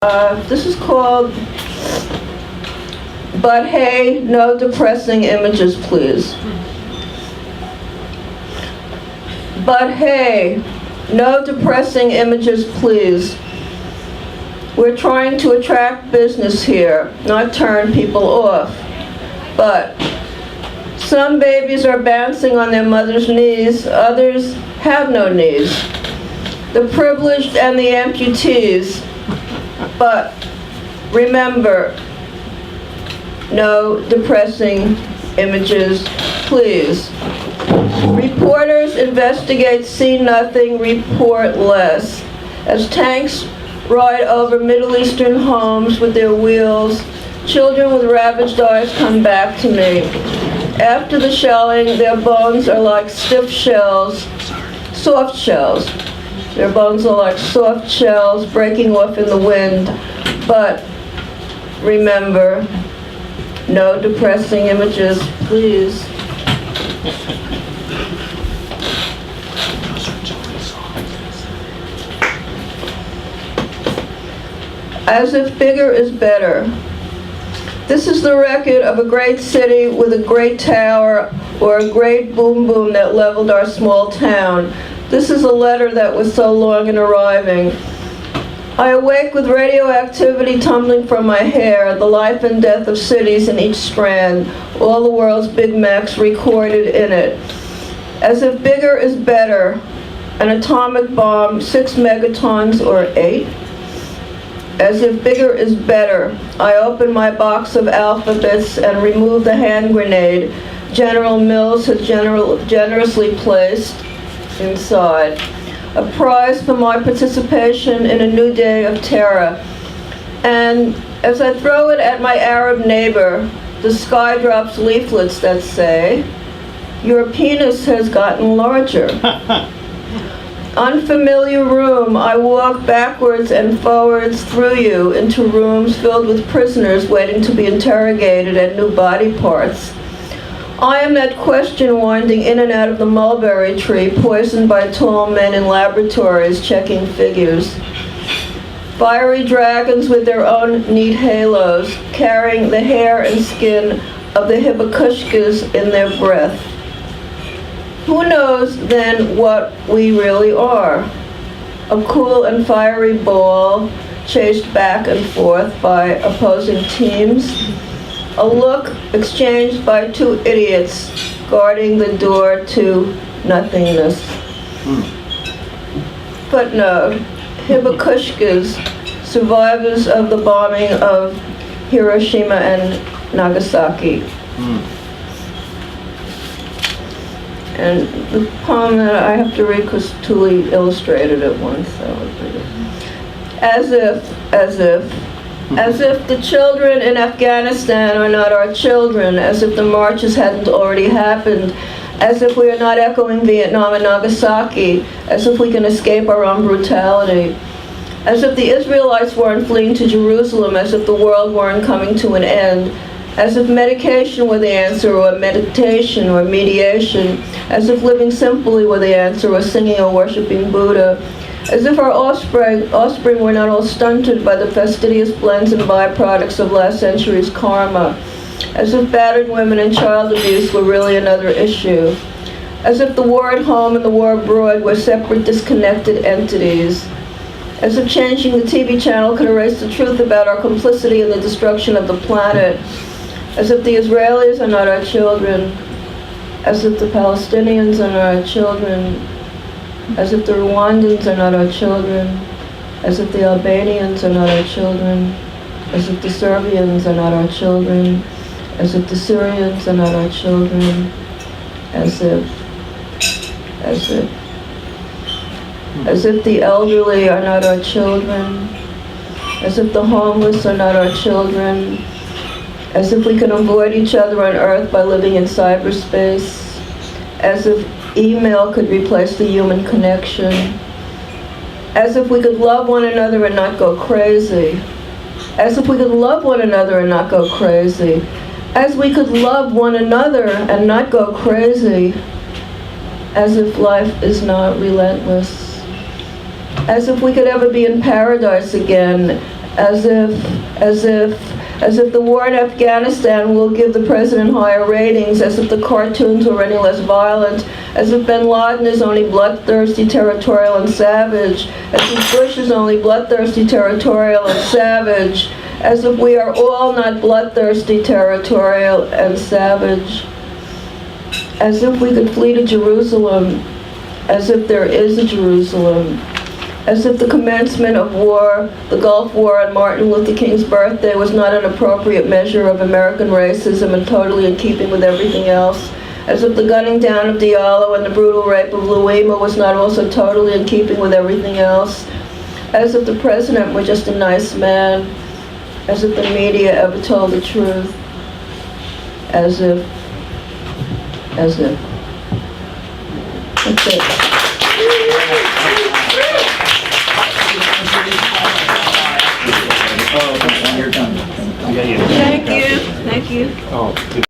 This is called But Hey, No Depressing Images, Please. But hey, no depressing images, please. We're trying to attract business here, not turn people off. But some babies are bouncing on their mother's knees, others have no knees. The privileged and the amputees. But remember, no depressing images, please. Reporters investigate, see nothing, report less. As tanks ride over Middle Eastern homes with their wheels, children with ravaged eyes come back to me. After the shelling, their bones are like stiff shells, soft shells. Their bones are like soft shells breaking off in the wind. But remember, no depressing images, please. As if bigger is better. This is the record of a great city with a great tower or a great boom boom that leveled our small town. This is a letter that was so long in arriving. I awake with radioactivity tumbling from my hair, the life and death of cities in each strand, all the world's Big Macs recorded in it. As if bigger is better, an atomic bomb, 6 megatons or 8. As if bigger is better, I open my box of alphabets and remove the hand grenade General Mills has generously placed inside. A prize for my participation in a new day of terror. And as I throw it at my Arab neighbor, the sky drops leaflets that say, "Your penis has gotten larger." Unfamiliar room, I walk backwards and forwards through you into rooms filled with prisoners waiting to be interrogated and new body parts. I am that question winding in and out of the mulberry tree, poisoned by tall men in laboratories checking figures. Fiery dragons with their own neat halos, carrying the hair and skin of the hibakushkas in their breath. Who knows then what we really are? A cool and fiery ball chased back and forth by opposing teams. A look exchanged by two idiots guarding the door to nothingness. Footnote, hibakushkas, survivors of the bombing of Hiroshima and Nagasaki. And the poem that I have to read because Tuli illustrated it once, so I'll read it. As if the children in Afghanistan are not our children, as if the marches hadn't already happened, as if we are not echoing Vietnam and Nagasaki, as if we can escape our own brutality, as if the Israelites weren't fleeing to Jerusalem, as if the world weren't coming to an end, as if medication were the answer, or meditation, or mediation, as if living simply were the answer, or singing or worshiping Buddha, as if our offspring were not all stunted by the fastidious blends and byproducts of last century's karma, as if battered women and child abuse were really another issue, as if the war at home and the war abroad were separate, disconnected entities, as if changing the TV channel could erase the truth about our complicity in the destruction of the planet, as if the Israelis are not our children, as if the Palestinians are not our children, as if the Rwandans are not our children, as if the Albanians are not our children, as if the Serbians are not our children, as if the Syrians are not our children, as if the elderly are not our children, as if the homeless are not our children, as if we can avoid each other on Earth by living in cyberspace, as if email could replace the human connection, as if we could love one another and not go crazy, as if we could love one another and not go crazy, as we could love one another and not go crazy, as if life is not relentless, as if we could ever be in paradise again, as if the war in Afghanistan will give the president higher ratings, as if the cartoons were any less violent, as if bin Laden is only bloodthirsty, territorial, and savage, as if Bush is only bloodthirsty, territorial, and savage, as if we are all not bloodthirsty, territorial, and savage, as if we could flee to Jerusalem, as if there is a Jerusalem, as if the commencement of war, the Gulf War on Martin Luther King's birthday, was not an appropriate measure of American racism and totally in keeping with everything else, as if the gunning down of Diallo and the brutal rape of Louima was not also totally in keeping with everything else, as if the president were just a nice man, as if the media ever told the truth, as if. That's it. Oh, you're done. Thank you. Thank you. Oh.